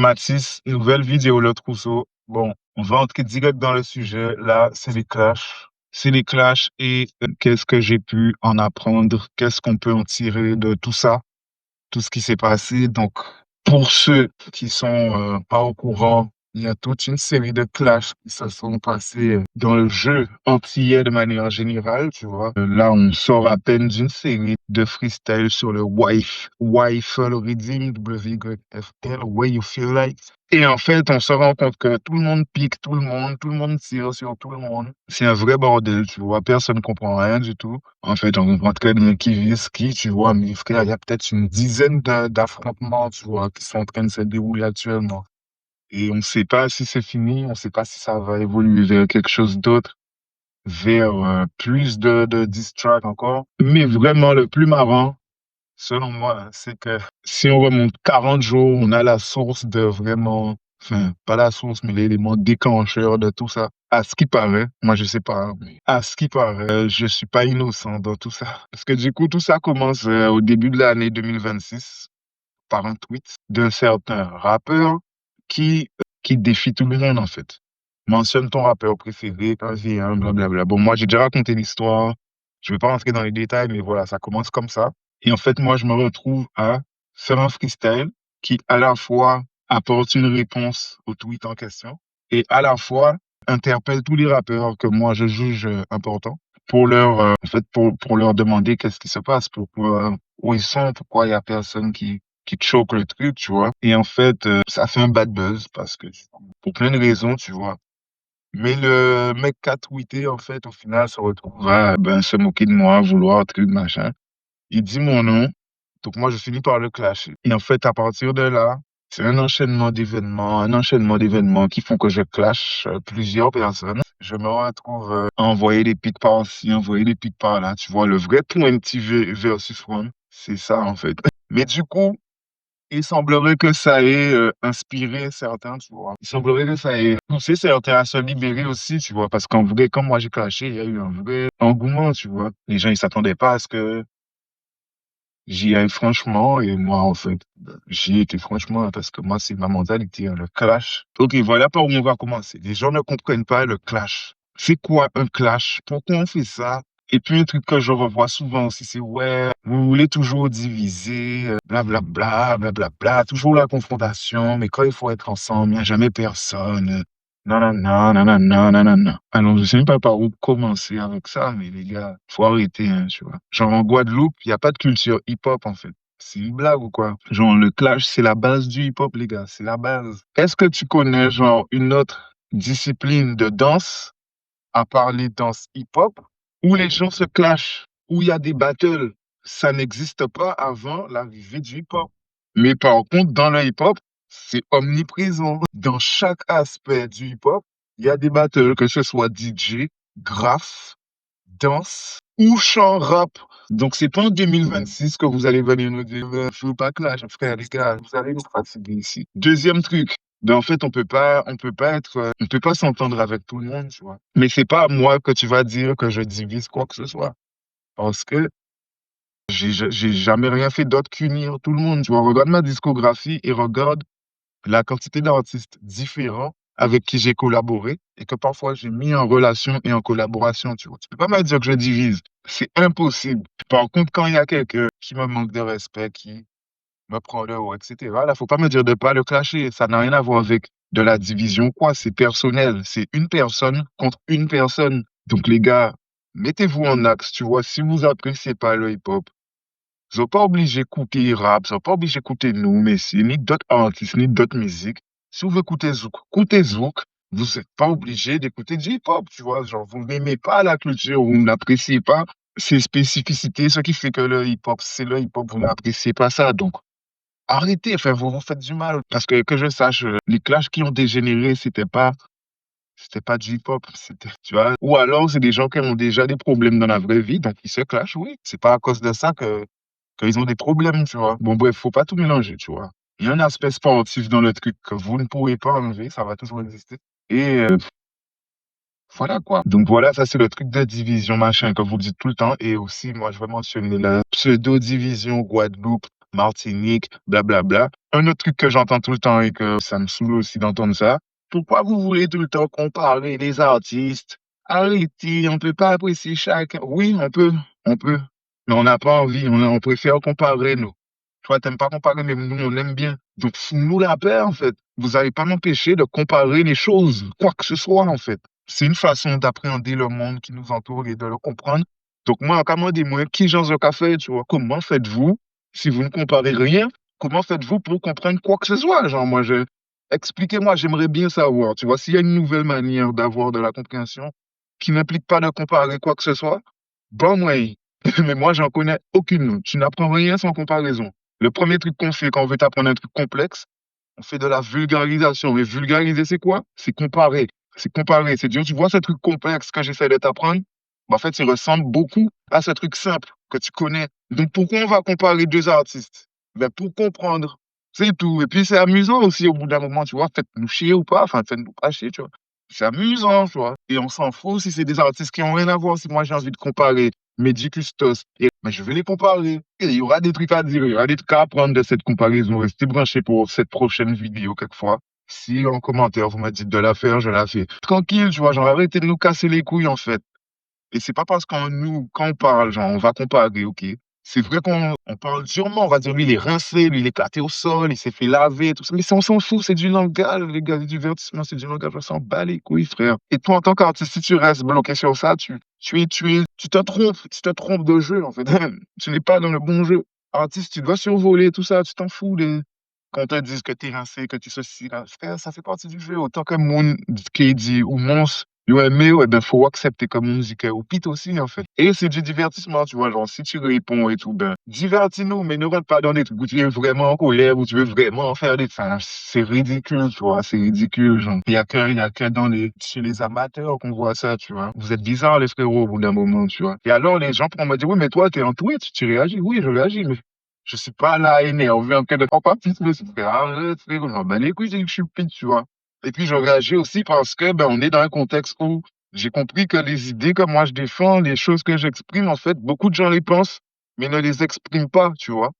Mathis, nouvelle vidéo, le trousseau. Bon, on va entrer direct dans le sujet. Là, c'est les clashs. C'est les clashs et qu'est-ce que j'ai pu en apprendre? Qu'est-ce qu'on peut en tirer de tout ça? Tout ce qui s'est passé. Donc, pour ceux qui sont pas au courant, il y a toute une série de clashs qui se sont passés dans le jeu antillais de manière générale, tu vois. Là, on sort à peine d'une série de freestyle sur le Wifle Redeem, WYFL, Way You Feel Like. Et en fait, on se rend compte que tout le monde pique tout le monde tire sur tout le monde. C'est un vrai bordel, tu vois. Personne comprend rien du tout. En fait, on comprend très bien qui vise qui, tu vois. Mes frères, il y a peut-être une dizaine d'affrontements, tu vois, qui sont en train de se dérouler actuellement. Et on ne sait pas si c'est fini, on ne sait pas si ça va évoluer vers quelque chose d'autre, vers plus de diss track encore. Mais vraiment, le plus marrant, selon moi, c'est que si on remonte 40 jours, on a la source de vraiment, enfin, pas la source, mais l'élément déclencheur de tout ça. À ce qui paraît, moi je sais pas, mais à ce qui paraît, je suis pas innocent dans tout ça. Parce que du coup, tout ça commence au début de l'année 2026 par un tweet d'un certain rappeur qui défie tout le monde en fait. Mentionne ton rappeur préféré, un V1, blablabla. Bon, moi j'ai déjà raconté l'histoire, je vais pas rentrer dans les détails, mais voilà, ça commence comme ça. Et en fait, moi, je me retrouve à faire un freestyle qui, à la fois, apporte une réponse au tweet en question et à la fois interpelle tous les rappeurs que moi je juge importants pour leur, en fait, pour leur demander qu'est-ce qui se passe, pourquoi, où ils sont, pourquoi il y a personne qui choque le truc, tu vois. Et en fait, ça fait un bad buzz parce que, du coup, pour plein de raisons, tu vois. Mais le mec qui a tweeté, en fait, au final, se retrouve à ben, se moquer de moi, vouloir truc, machin. Il dit mon nom, donc moi je finis par le clasher. Et en fait, à partir de là, c'est un enchaînement d'événements qui font que je clash plusieurs personnes. Je me retrouve à envoyer des pics par-ci, envoyer des pics par-là. Tu vois, le vrai 20 versus one, c'est ça en fait. Mais du coup, il semblerait que ça ait inspiré certains, tu vois. Il semblerait que ça ait poussé certains à se libérer aussi, tu vois. Parce qu'en vrai, comme moi j'ai clashé, il y a eu un vrai engouement, tu vois. Les gens, ils s'attendaient pas à ce que j'y aille franchement, et moi, en fait, j'y étais franchement, parce que moi, c'est ma mentalité, hein, le clash. Ok, voilà par où on va commencer. Les gens ne comprennent pas le clash. C'est quoi un clash? Pourquoi on fait ça? Et puis, un truc que je revois souvent aussi, c'est ouais, vous voulez toujours diviser, blablabla, blablabla, toujours la confrontation, mais quand il faut être ensemble, il n'y a jamais personne. Non, non, non, non, non, non, non, non, non. Alors, je sais même pas par où commencer avec ça, mais les gars, faut arrêter, hein, tu vois. Genre, en Guadeloupe, il n'y a pas de culture hip-hop, en fait. C'est une blague ou quoi? Genre, le clash, c'est la base du hip-hop, les gars. C'est la base. Est-ce que tu connais, genre, une autre discipline de danse, à part les danses hip-hop, où les gens se clashent, où il y a des battles? Ça n'existe pas avant l'arrivée du hip-hop. Mais par contre, dans le hip-hop, c'est omniprésent. Dans chaque aspect du hip-hop, il y a des battles, que ce soit DJ, graphe, danse ou chant rap. Donc, c'est pas en 2026 que vous allez venir nous dire, faut pas clash, frère, les gars, vous allez nous fatiguer ici. Deuxième truc. Ben, en fait, on peut pas s'entendre avec tout le monde, tu vois. Mais c'est pas à moi que tu vas dire que je divise quoi que ce soit. Parce que j'ai jamais rien fait d'autre qu'unir tout le monde, tu vois. Regarde ma discographie et regarde la quantité d'artistes différents avec qui j'ai collaboré et que parfois j'ai mis en relation et en collaboration, tu vois. Tu peux pas me dire que je divise. C'est impossible. Par contre, quand il y a quelqu'un qui me manque de respect, qui me prend le haut, etc., là, faut pas me dire de pas le clasher. Ça n'a rien à voir avec de la division, quoi. C'est personnel. C'est une personne contre une personne. Donc, les gars, mettez-vous en axe, tu vois. Si vous appréciez pas le hip-hop, vous n'êtes pas obligé d'écouter rap, vous n'êtes pas obligé d'écouter nous, Messi, ni d'autres artistes, ni d'autres musiques. Si vous voulez écouter Zouk, écoutez Zouk. Vous n'êtes pas obligé d'écouter du hip-hop, tu vois. Genre, vous n'aimez pas la culture, vous n'appréciez pas ses spécificités, ce qui fait que le hip-hop, c'est le hip-hop, vous n'appréciez pas ça. Donc, arrêtez, enfin, vous vous faites du mal. Parce que je sache, les clashs qui ont dégénéré, c'était pas du hip-hop, c'était, tu vois. Ou alors, c'est des gens qui ont déjà des problèmes dans la vraie vie, donc ils se clashent, oui. C'est pas à cause de ça qu'ils ont des problèmes, tu vois. Bon, bref, faut pas tout mélanger, tu vois. Il y a un aspect sportif dans le truc que vous ne pourrez pas enlever, ça va toujours exister. Et voilà quoi. Donc voilà, ça c'est le truc de division machin que vous dites tout le temps. Et aussi, moi, je vais mentionner la pseudo-division Guadeloupe. Martinique, blablabla. Un autre truc que j'entends tout le temps et que ça me saoule aussi d'entendre ça. Pourquoi vous voulez tout le temps comparer les artistes? Arrêtez, on peut pas apprécier chacun. Oui, on peut. Mais on n'a pas envie, on préfère comparer, nous. Toi, t'aimes pas comparer, mais nous, on aime bien. Donc, fous-nous la paix, en fait. Vous n'allez pas m'empêcher de comparer les choses, quoi que ce soit, en fait. C'est une façon d'appréhender le monde qui nous entoure et de le comprendre. Donc, moi, comment dis-moi, qui j'en ai café, tu vois? Comment faites-vous, si vous ne comparez rien, comment faites-vous pour comprendre quoi que ce soit? Genre, expliquez-moi, j'aimerais bien savoir, tu vois, s'il y a une nouvelle manière d'avoir de la compréhension qui n'implique pas de comparer quoi que ce soit, bon, ouais. Mais moi, j'en connais aucune. Tu n'apprends rien sans comparaison. Le premier truc qu'on fait quand on veut t'apprendre un truc complexe, on fait de la vulgarisation. Mais vulgariser, c'est quoi? C'est comparer. C'est comparer. C'est dire, tu vois ce truc complexe que j'essaie de t'apprendre? Bah, en fait, il ressemble beaucoup à ce truc simple que tu connais. Donc, pourquoi on va comparer deux artistes? Ben, pour comprendre. C'est tout. Et puis, c'est amusant aussi au bout d'un moment, tu vois. Faites-nous chier ou pas. Enfin, faites-nous pas chier, tu vois. C'est amusant, tu vois. Et on s'en fout si c'est des artistes qui ont rien à voir. Si moi, j'ai envie de comparer Mehdi Custos, mais je vais les comparer. Et il y aura des trucs à dire, il y aura des trucs à apprendre de cette comparaison. Restez branchés pour cette prochaine vidéo, quelquefois. Si en commentaire, vous me dites de la faire, je la fais. Tranquille, tu vois, genre, arrêtez de nous casser les couilles, en fait. Et c'est pas parce quand on parle, genre, on va comparer, ok? C'est vrai qu'on parle durement, on va dire, lui, il est rincé, lui, il est éclaté au sol, il s'est fait laver, tout ça. Mais ça, on s'en fout, c'est du langage, les gars, du divertissement, c'est du langage, on s'en bat les couilles, frère. Et toi, en tant qu'artiste, si tu restes bloqué sur ça, tu te trompes de jeu, en fait. Tu n'es pas dans le bon jeu. Artiste, tu dois survoler tout ça, tu t'en fous quand on te dit que t'es rincé, que tu ceci, là. Frère, ça fait partie du jeu. Autant que mon qui dit ou monstre yo aimé, ouais, ben, faut accepter comme musique, ou pite aussi, en fait. Et c'est du divertissement, tu vois, genre, si tu réponds et tout, ben, divertis-nous, mais ne rentre pas dans des trucs où tu es vraiment en colère, où tu veux vraiment faire enfin, c'est ridicule, tu vois, c'est ridicule, genre. Il y a que chez les amateurs qu'on voit ça, tu vois. Vous êtes bizarres, les frérots, au bout d'un moment, tu vois. Et alors, les gens pourront me dire, oui, mais toi, t'es en Twitch, tu réagis. Oui, je réagis, mais je suis pas là énervé en train de prends pas plus le frère, arrête, frère, j'en bats les couilles, j'ai dit que je suis pite, tu vois. Et puis, je réagis aussi parce que, ben, on est dans un contexte où j'ai compris que les idées que moi je défends, les choses que j'exprime, en fait, beaucoup de gens les pensent, mais ne les expriment pas, tu vois.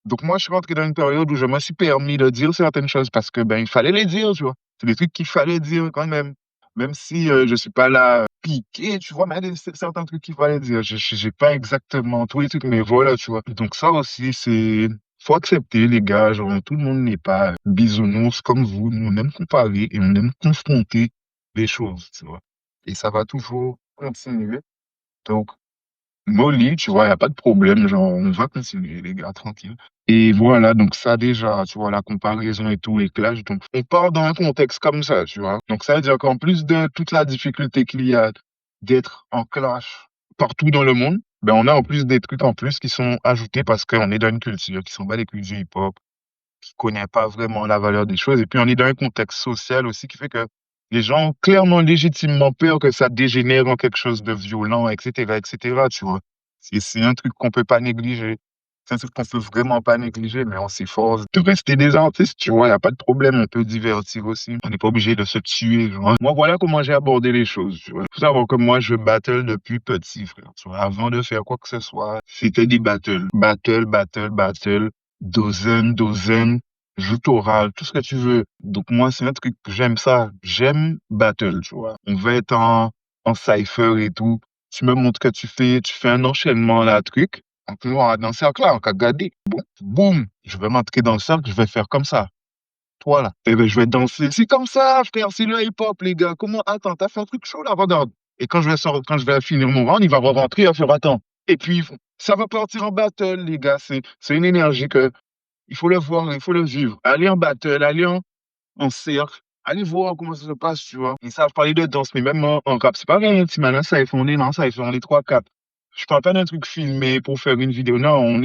Donc, moi, je suis rentré dans une période où je me suis permis de dire certaines choses parce que, ben, il fallait les dire, tu vois. C'est des trucs qu'il fallait dire quand même. Même si je suis pas là piqué, tu vois, mais il y a certains trucs qu'il fallait dire. J'ai pas exactement tous les trucs, mais voilà, tu vois. Donc, ça aussi, faut accepter, les gars. Genre, tout le monde n'est pas bisounours comme vous. Nous, on aime comparer et on aime confronter les choses, tu vois. Et ça va toujours continuer. Donc, molly, tu vois, il n'y a pas de problème, genre, on va continuer, les gars, tranquille. Et voilà, donc ça déjà, tu vois, la comparaison et tout, les clashs. Donc, on part dans un contexte comme ça, tu vois. Donc, ça veut dire qu'en plus de toute la difficulté qu'il y a d'être en clash partout dans le monde, ben, on a en plus des trucs en plus qui sont ajoutés parce qu'on est dans une culture qui s'en bat les couilles du hip-hop, qui connaît pas vraiment la valeur des choses. Et puis, on est dans un contexte social aussi qui fait que les gens ont clairement, légitimement peur que ça dégénère en quelque chose de violent, etc., tu vois. C'est un truc qu'on peut pas négliger. C'est un truc qu'on peut vraiment pas négliger, mais on s'efforce de rester des artistes, tu vois. Y a pas de problème, on peut divertir aussi. On n'est pas obligé de se tuer, genre. Moi, voilà comment j'ai abordé les choses, tu vois. Faut savoir que moi, je battle depuis petit, frère, tu vois. Avant de faire quoi que ce soit, c'était des battles. Battle, dozen, joute orale, tout ce que tu veux. Donc moi, c'est un truc que j'aime ça. J'aime battle, tu vois. On va être en cypher et tout. Tu me montres que tu fais un enchaînement là, truc. En plus, on va dans le cercle là, on va garder. Bon, boum, je vais m'entrer dans le cercle, je vais faire comme ça. Toi là, eh ben, je vais danser. C'est comme ça, frère, c'est le hip-hop, les gars. Comment, attends, t'as fait un truc chaud là, regarde. Et quand je vais finir mon round, il va rentrer, il va faire attends. Et puis, ça va partir en battle, les gars. C'est une énergie que il faut le voir, il faut le vivre. Aller en battle, aller en cercle, aller voir comment ça se passe, tu vois. Ils savent parler de danse, mais même en rap, c'est pas rien, petit malin, ça, ils font les non, ça, ils font les trois, quatre. Je parle pas d'un truc filmé pour faire une vidéo. Non,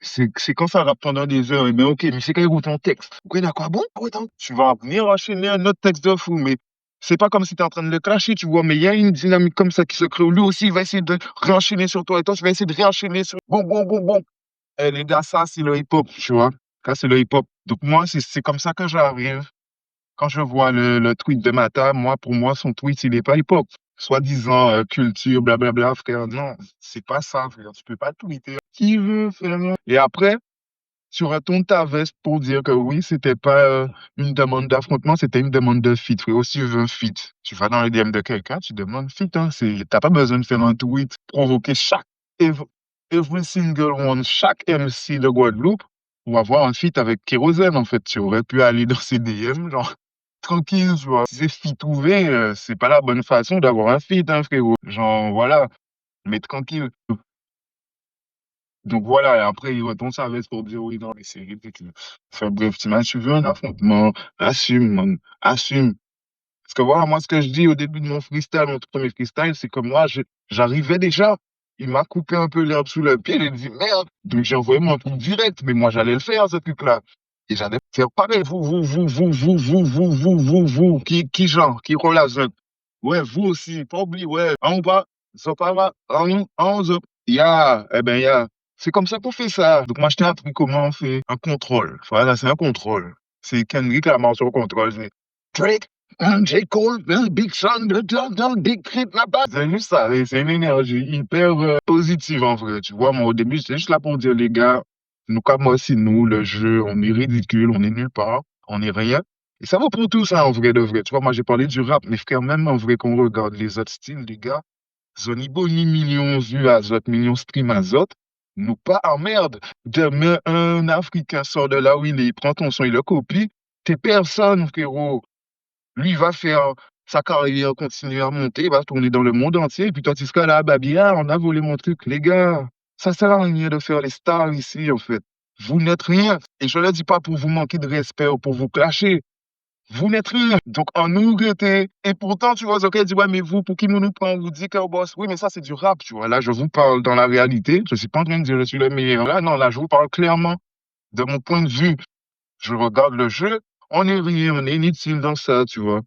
c'est quand ça rappe pendant des heures. Mais ok, mais c'est quand il ton texte. Ok, d'accord, bon, attends, tu vas venir enchaîner un autre texte de fou, mais c'est pas comme si tu es en train de le clasher, tu vois, mais il y a une dynamique comme ça qui se crée. Lui aussi, il va essayer de réenchaîner sur toi et toi, tu vas essayer de réenchaîner sur. Bon. Eh, les gars, ça, c'est le hip-hop, tu vois. Ça, c'est le hip-hop. Donc, moi, c'est comme ça que j'arrive. Quand je vois le tweet de Mata, moi, pour moi, son tweet, il n'est pas hip-hop. Soi-disant, culture, blablabla, frère. Non, c'est pas ça, frère. Tu peux pas tweeter. Qui veut faire. Et après, tu retournes ta veste pour dire que oui, c'était pas une demande d'affrontement, c'était une demande de feat, frérot. Si tu veux un feat, tu vas dans le DM de quelqu'un, tu demandes feat, hein. T'as pas besoin de faire un tweet, provoquer ev- every single one, chaque MC de Guadeloupe pour avoir un feat avec Kérosène, en fait. Tu aurais pu aller dans ses DM, genre, tranquille, tu vois. Si c'est feat ouvert, c'est pas la bonne façon d'avoir un feat, hein, frérot. Genre, voilà, mais tranquille. Donc voilà, et après, il retourne sa veste pour dire oui, non, mais c'est ridicule. Enfin bref, tu veux un affrontement, assume, man, assume. Parce que voilà, moi, ce que je dis au début de mon freestyle, mon tout premier freestyle, c'est que moi, j'arrivais déjà. Il m'a coupé un peu l'herbe sous le pied, j'ai dit merde. Donc j'ai envoyé mon truc direct, mais moi, j'allais le faire, ce truc-là. Et j'allais faire pareil, vous, qui relâche. Ouais, vous aussi, pas oublier, ouais, en bas, Zopara, en Zop. Ya, eh ben, ya. C'est comme ça qu'on fait ça. Donc, moi, je t'ai appris comment on fait un contrôle. Voilà, c'est un contrôle. C'est Kendrick Lamar sur le contrôle. C'est Drake, J. Cole, Big Sean, Big Crit, la base. C'est juste ça. C'est une énergie hyper positive, en vrai. Tu vois, moi, au début, j'étais juste là pour dire, les gars, nous, comme aussi, nous, le jeu, on est ridicule, on est nulle part, on est rien. Et ça vaut pour tout ça, en vrai de vrai. Tu vois, moi, j'ai parlé du rap, mais frère, même en vrai, qu'on regarde les autres styles, les gars, Zoni Boni, millions vues à Zot, millions streams à Zot, nous pas en merde. Demain, un Africain sort de là où il prend ton son, il le copie. T'es personne, frérot. Lui, il va faire sa carrière, continuer à monter, il va tourner dans le monde entier. Et puis toi, tu seras là, babi, ah, on a volé mon truc. Les gars, ça sert à rien de faire les stars ici, en fait. Vous n'êtes rien. Et je ne le dis pas pour vous manquer de respect ou pour vous clasher. Vous n'êtes rien. Donc, en nous regrettez. Et pourtant, tu vois, ok, dit, ouais, mais vous, pour qui nous prend, vous dit que, boss, oui, mais ça, c'est du rap, tu vois. Là, je vous parle dans la réalité. Je suis pas en train de dire, je suis le meilleur. Là, non, là, je vous parle clairement de mon point de vue. Je regarde le jeu. On est rien, on est inutile dans ça, tu vois.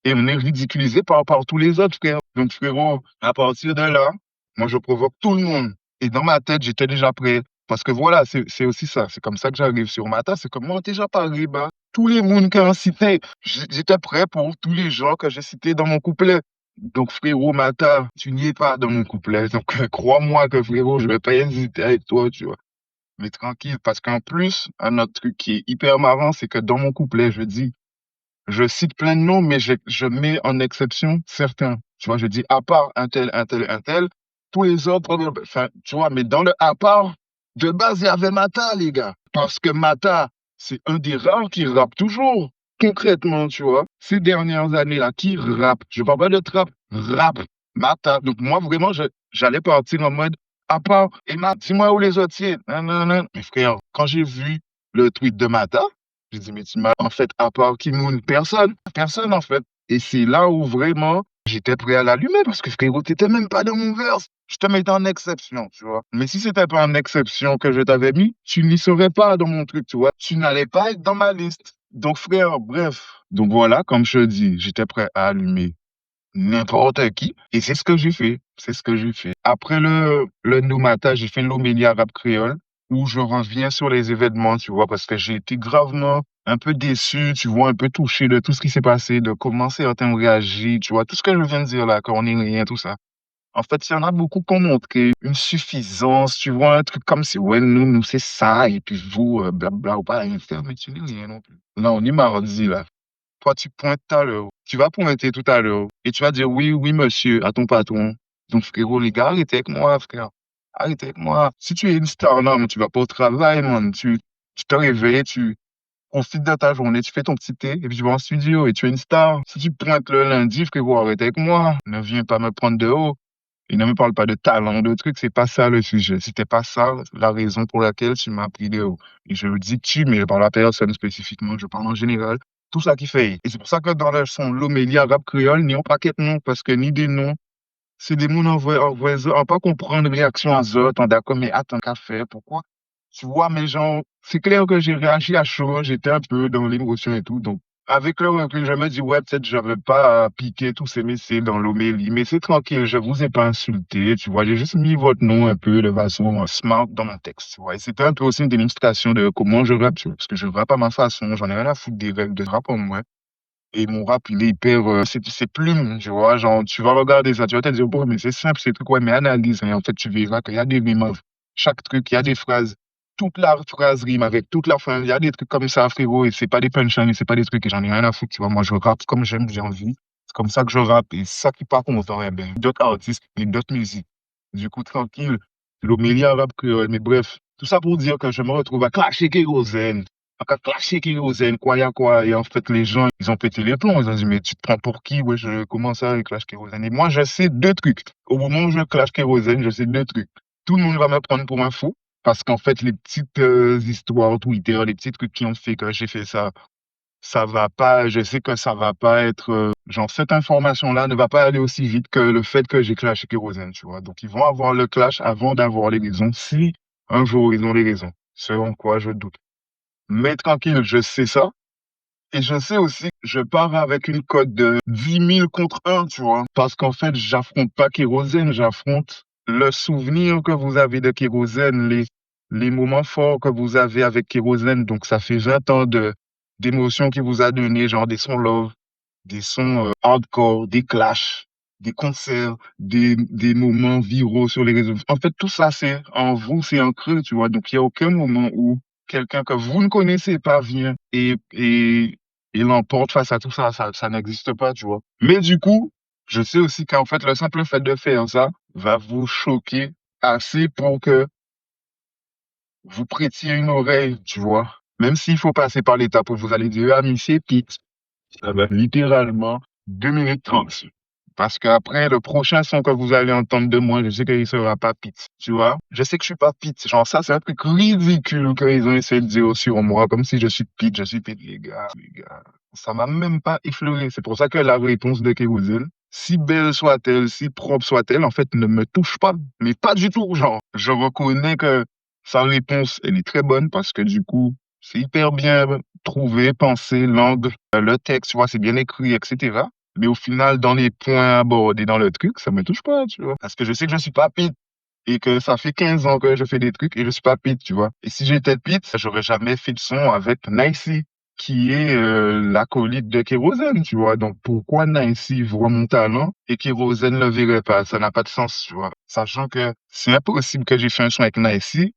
Et on est ridiculisé par tous les autres, frère. Donc, frérot, à partir de là, moi, je provoque tout le monde. Et dans ma tête, j'étais déjà prêt. Parce que voilà, c'est aussi ça. C'est comme ça que j'arrive sur Mata. C'est comme moi, déjà parlé, bah. Tous les mondes qui ont cité, j'étais prêt pour tous les gens que j'ai cités dans mon couplet. Donc, frérot, Mata, tu n'y es pas dans mon couplet. Donc, crois-moi que, frérot, je vais pas hésiter avec toi, tu vois. Mais tranquille, parce qu'en plus, un autre truc qui est hyper marrant, c'est que dans mon couplet, je dis, je cite plein de noms, mais je mets en exception certains. Tu vois, je dis à part un tel, un tel, un tel, tous les autres, enfin, tu vois, mais dans le à part, de base, il y avait Mata, les gars. Parce que Mata, c'est un des rares qui rappe toujours. Concrètement, tu vois, ces dernières années-là, qui rappe. Je parle pas de trap, rap. Mata. Donc, moi, vraiment, j'allais partir en mode à part. Et dis-moi où les autres sont. Non, non, non. Mais frère, quand j'ai vu le tweet de Mata, j'ai dit, mais tu m'as en fait, à part Kimoun, personne. Personne, en fait. Et c'est là où vraiment j'étais prêt à l'allumer parce que frérot, t'étais même pas dans mon verse. Je te mettais en exception, tu vois. Mais si c'était pas en exception que je t'avais mis, tu n'y serais pas dans mon truc, tu vois. Tu n'allais pas être dans ma liste. Donc, frère, bref. Donc voilà, comme je te dis, j'étais prêt à allumer n'importe qui. Et c'est ce que j'ai fait. C'est ce que j'ai fait. Après le Noumata, j'ai fait l'Homélie arabe créole où je reviens sur les événements, tu vois, parce que j'ai été gravement un peu déçu, tu vois, un peu touché de tout ce qui s'est passé, de comment certains ont réagi, tu vois, tout ce que je viens de dire là, qu'on est rien, tout ça. En fait, il y en a beaucoup qui ont montré une suffisance, tu vois, un truc comme si, ouais, nous, c'est ça, et puis vous, blabla, ou pas rien faire, mais tu n'es rien non plus. Là, on est mardi, là. Toi, tu pointes tout à l'heure. Tu vas pointer tout à l'heure. Et tu vas dire oui, oui, monsieur, à ton patron. Donc, frérot, les gars, arrêtez avec moi, frère. Arrêtez avec moi. Si tu es une star, non, mais tu vas pas au travail, man. Tu te réveilles, tu profites de ta journée, tu fais ton petit thé, et puis tu vas en studio, et tu es une star. Si tu pointes le lundi, frérot, arrête avec moi. Ne viens pas me prendre de haut. Et ne me parle pas de talent, de trucs, c'est pas ça le sujet. C'était pas ça la raison pour laquelle tu m'as pris de haut. Et je dis tu, mais je parle à personne spécifiquement, je parle en général. Tout ça qui fait. Et c'est pour ça que dans le son l'homélie arabe créole, n'y a pas qu'être non, parce que ni des noms, c'est des mots en vrai, en pas comprendre réaction à eux, en d'accord, mais attends, qu'à faire, pourquoi? Tu vois, mais genre, c'est clair que j'ai réagi à chaud, j'étais un peu dans l'émotion et tout, donc, avec le recul, je me dis, ouais, peut-être j'avais pas piqué tous ces messieurs dans l'homélie, mais c'est tranquille, je vous ai pas insulté, tu vois, j'ai juste mis votre nom un peu de façon smart dans mon texte, tu vois, et c'était un peu aussi une démonstration de comment je rappe, tu vois, parce que je rappe à ma façon, j'en ai rien à foutre des règles de rap en moi. Et mon rap, il est hyper, c'est plume, tu vois, genre, tu vas regarder ça, tu vas te dire, bon, mais c'est simple, c'est truc, ouais, mais analyse, et en fait, tu verras qu'il y a des rimes, chaque truc, il y a des phrases, toute la phrase rime, avec toute la fin. Il y a des trucs comme ça, frérot, et c'est pas des punchlines, c'est pas des trucs que j'en ai rien à foutre, tu vois. Moi, je rappe comme j'aime, j'ai envie. C'est comme ça que je rappe, et ça qui part content, eh ben, d'autres artistes et d'autres musiques. Du coup, tranquille, l'homélie arabe créole, mais bref, tout ça pour dire que je me retrouve à clasher Kérosène. À clasher Kérosène, quoi, y a quoi. Et en fait, les gens, ils ont pété les plombs. Ils ont dit, mais tu te prends pour qui? Ouais, je commence ça avec clash Kérosène. Et moi, je sais deux trucs. Au moment où je clash Kérosène, je sais deux trucs. Tout le monde va me prendre pour un fou. Parce qu'en fait, les petites histoires Twitter, les petits trucs qui ont fait que j'ai fait ça, ça va pas, je sais que ça va pas être, genre, cette information-là ne va pas aller aussi vite que le fait que j'ai clashé Kérosène, tu vois. Donc, ils vont avoir le clash avant d'avoir les raisons, si un jour ils ont les raisons. Ce en quoi je doute. Mais tranquille, je sais ça. Et je sais aussi que je pars avec une cote de 10 000 contre 1, tu vois. Parce qu'en fait, j'affronte pas Kérosène, j'affronte le souvenir que vous avez de Kérosène, les moments forts que vous avez avec Kérosène. Donc, ça fait 20 ans d'émotions qu'il vous a donné, genre des sons love, des sons hardcore, des clashs, des concerts, des moments viraux sur les réseaux. En fait, tout ça, c'est en vous, c'est en creux, tu vois. Donc, il n'y a aucun moment où quelqu'un que vous ne connaissez pas vient et l'emporte face à tout ça. Ça n'existe pas, tu vois. Mais du coup, je sais aussi qu'en fait, le simple fait de faire ça va vous choquer assez pour que vous prêtiez une oreille, tu vois. Même s'il faut passer par l'étape où vous allez dire, ah, mais c'est Pete. Ça va littéralement 2 minutes 30. Parce qu'après, le prochain son que vous allez entendre de moi, je sais qu'il sera pas Pete, tu vois. Je sais que je suis pas Pete. Genre, ça, c'est un truc ridicule qu'ils ont essayé de dire sur moi, comme si je suis Pete, les gars, les gars. Ça m'a même pas effleuré. C'est pour ça que la réponse de Kérosène, si belle soit-elle, si propre soit-elle, en fait, ne me touche pas. Mais pas du tout, genre. Je reconnais que sa réponse, elle est très bonne parce que du coup, c'est hyper bien trouvé, pensé, l'angle, le texte, tu vois, c'est bien écrit, etc. Mais au final, dans les points abordés dans le truc, ça me touche pas, tu vois. Parce que je sais que je suis pas Pete et que ça fait 15 ans que je fais des trucs et je suis pas Pete, tu vois. Et si j'étais Pete, j'aurais jamais fait de son avec Nicey, qui est l'acolyte de Kérosène, tu vois. Donc pourquoi Nicey voit mon talent et Kérosène le verrait pas? Ça n'a pas de sens, tu vois. Sachant que c'est impossible que j'ai fait un son avec Nicey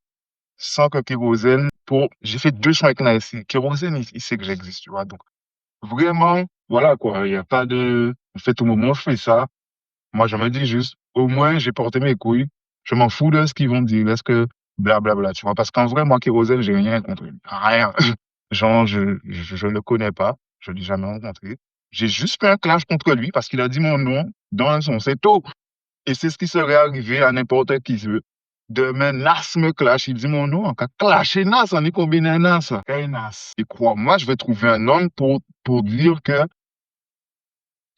sans que Kérosène, j'ai fait deux sons avec Nicey. Kérosène, il sait que j'existe, tu vois. Donc vraiment, voilà quoi, il n'y a pas de. En fait, au moment où je fais ça, moi, je me dis juste, au moins, j'ai porté mes couilles. Je m'en fous de ce qu'ils vont dire. Est-ce que blablabla, tu vois. Parce qu'en vrai, moi, Kérosène, j'ai rien contre lui. Rien. Genre, je le connais pas. Je l'ai jamais rencontré. J'ai juste fait un clash contre lui parce qu'il a dit mon nom dans un son. C'est tout. Et c'est ce qui serait arrivé à n'importe qui veut. Demain, Nas me clash. Il dit mon nom. En cas, clasher Nas, on est combien Nas? Hey, Nas. Et crois-moi, je vais trouver un homme pour dire que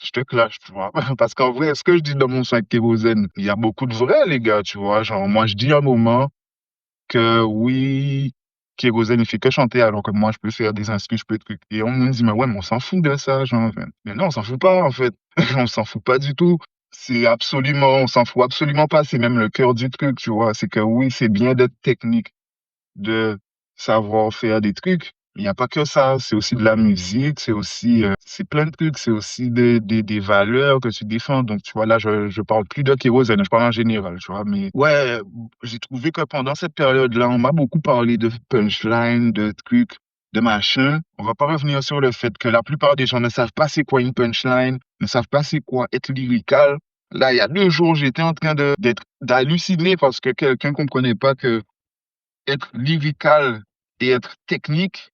je te clash, tu vois. Parce qu'en vrai, ce que je dis dans mon son avec Kérosène, il y a beaucoup de vrai, les gars, tu vois. Genre, moi, je dis à un moment que oui, Kérosène, il fait que chanter, alors que moi, je peux faire des instruments, je peux trucs. Et on me dit, mais ouais, mais on s'en fout de ça, genre. Mais non, on s'en fout pas, en fait. On s'en fout pas du tout. On s'en fout absolument pas. C'est même le cœur du truc, tu vois. C'est que oui, c'est bien d'être technique, de savoir faire des trucs. Il n'y a pas que ça, c'est aussi de la musique, c'est aussi, c'est plein de trucs, c'est aussi des valeurs que tu défends. Donc, tu vois, là, je parle plus de Kérosène, je parle en général, tu vois. Mais ouais, j'ai trouvé que pendant cette période-là, on m'a beaucoup parlé de punchline, de trucs, de machin. On va pas revenir sur le fait que la plupart des gens ne savent pas c'est quoi une punchline, ne savent pas c'est quoi être lyrical. Là, il y a 2 jours, j'étais en train d'halluciner parce que quelqu'un comprenait pas que être lyrical et être technique,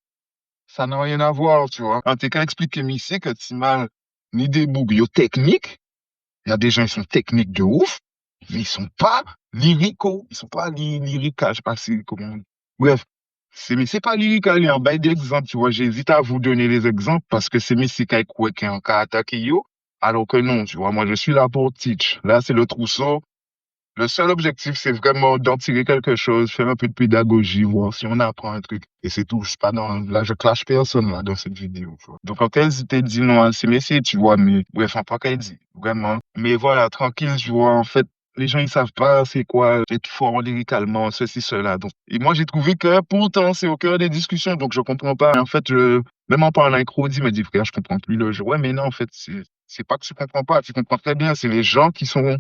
ça n'a rien à voir, tu vois. En tout cas, expliquer ici que tu mal ni des bougs techniques. Il y a des gens qui sont techniques de ouf, mais ils sont pas lyricaux. Ils sont pas lyrical, je sais pas si comment. Bref. Mais c'est pas lyrical, il y a un bail d'exemple, tu vois. J'hésite à vous donner les exemples parce que c'est Messi qui a en attaqué yo. Alors que non, tu vois. Moi, je suis là pour teach. Là, c'est le trousseau. Le seul objectif, c'est vraiment d'en tirer quelque chose, faire un peu de pédagogie, voir si on apprend un truc. Et c'est tout. Je suis pas dans, là, je clash personne, là, dans cette vidéo, tu vois. Donc, quand elle t'ait dit non, c'est Messi, tu vois, mais, bref, en pas qu'elle dit, vraiment. Mais voilà, tranquille, tu vois, en fait, les gens, ils savent pas c'est quoi être fort lyricalement, ceci, cela. Donc, et moi, j'ai trouvé que, pourtant, c'est au cœur des discussions, donc je comprends pas. En fait, même en parlant avec Rodi, il me dit, frère, je comprends plus le jeu. Ouais, mais non, en fait, c'est pas que tu comprends pas, tu comprends très bien. C'est les gens qui sont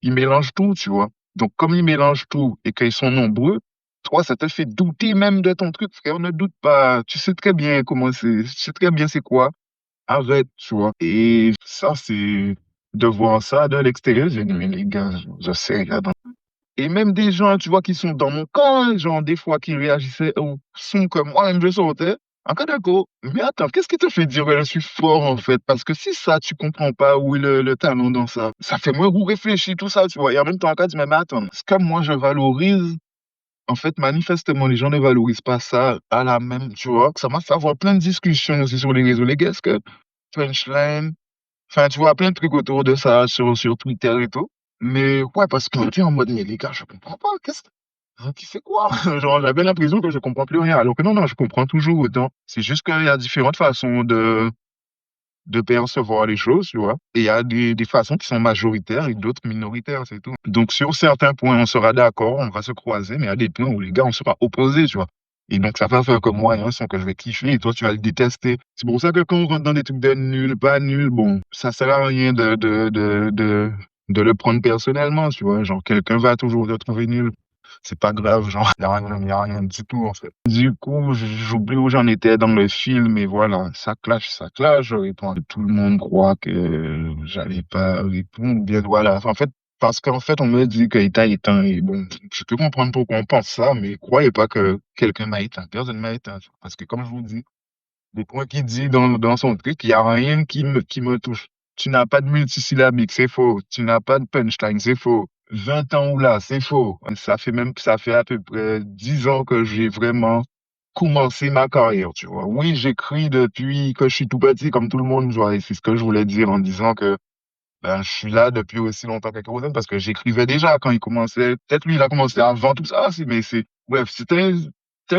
ils mélangent tout, tu vois. Donc, comme ils mélangent tout et qu'ils sont nombreux, toi, ça te fait douter même de ton truc, frère. Ne doute pas. Tu sais très bien comment c'est. Tu sais très bien c'est quoi. Arrête, tu vois. Et ça, c'est de voir ça de l'extérieur. J'ai dit, mais les gars, je sais, rien. Et même des gens, tu vois, qui sont dans mon camp, genre, des fois, qui réagissaient ou sont comme moi-même, je sortais. Encore d'accord. Mais attends, qu'est-ce qui te fait dire que je suis fort, en fait? Parce que si ça, tu comprends pas où est le talent dans ça fait moi réfléchir, tout ça, tu vois. Et en même temps, encore, dis, mais attends, ce que moi, je valorise, en fait, manifestement, les gens ne valorisent pas ça à la même, tu vois. Ça m'a fait avoir plein de discussions aussi sur les réseaux. Les gars, est-ce que punchline, enfin, tu vois, plein de trucs autour de ça sur Twitter et tout. Mais ouais, parce que tu es en mode, mais les gars, je comprends pas. Qui fait quoi? Genre, j'avais l'impression que je comprends plus rien. Alors que non, non, je comprends toujours autant. C'est juste qu'il y a différentes façons de percevoir les choses, tu vois. Et il y a des façons qui sont majoritaires et d'autres minoritaires, c'est tout. Donc, sur certains points, on sera d'accord, on va se croiser, mais il y a des points où les gars, on sera opposés, tu vois. Et donc, ça va faire comme moi, il y a un son que je vais kiffer et toi, tu vas le détester. C'est pour ça que quand on rentre dans des trucs de nul, pas nul, bon, ça sert à rien de le prendre personnellement, tu vois. Genre, quelqu'un va toujours te trouver nul. C'est pas grave, genre, y a rien du tout, en fait. Du coup, j'oublie où j'en étais dans le film, et voilà, ça clash, je réponds. Tout le monde croit que j'allais pas répondre, bien voilà. En fait, parce qu'en fait, on me dit qu'il t'a éteint, et bon, je peux comprendre pourquoi on pense ça, mais croyez pas que quelqu'un m'a éteint. Personne m'a éteint. Parce que, comme je vous dis, les points qu'il dit dans son truc, il n'y a rien qui me touche. Tu n'as pas de multisyllabique, c'est faux. Tu n'as pas de punchline, c'est faux. 20 ans ou là, c'est faux. Ça fait à peu près 10 ans que j'ai vraiment commencé ma carrière, tu vois. Oui, j'écris depuis que je suis tout petit, comme tout le monde, tu vois, et c'est ce que je voulais dire en disant que ben, je suis là depuis aussi longtemps que Kérosène parce que j'écrivais déjà quand il commençait. Peut-être lui, il a commencé avant tout ça aussi, mais bref, c'était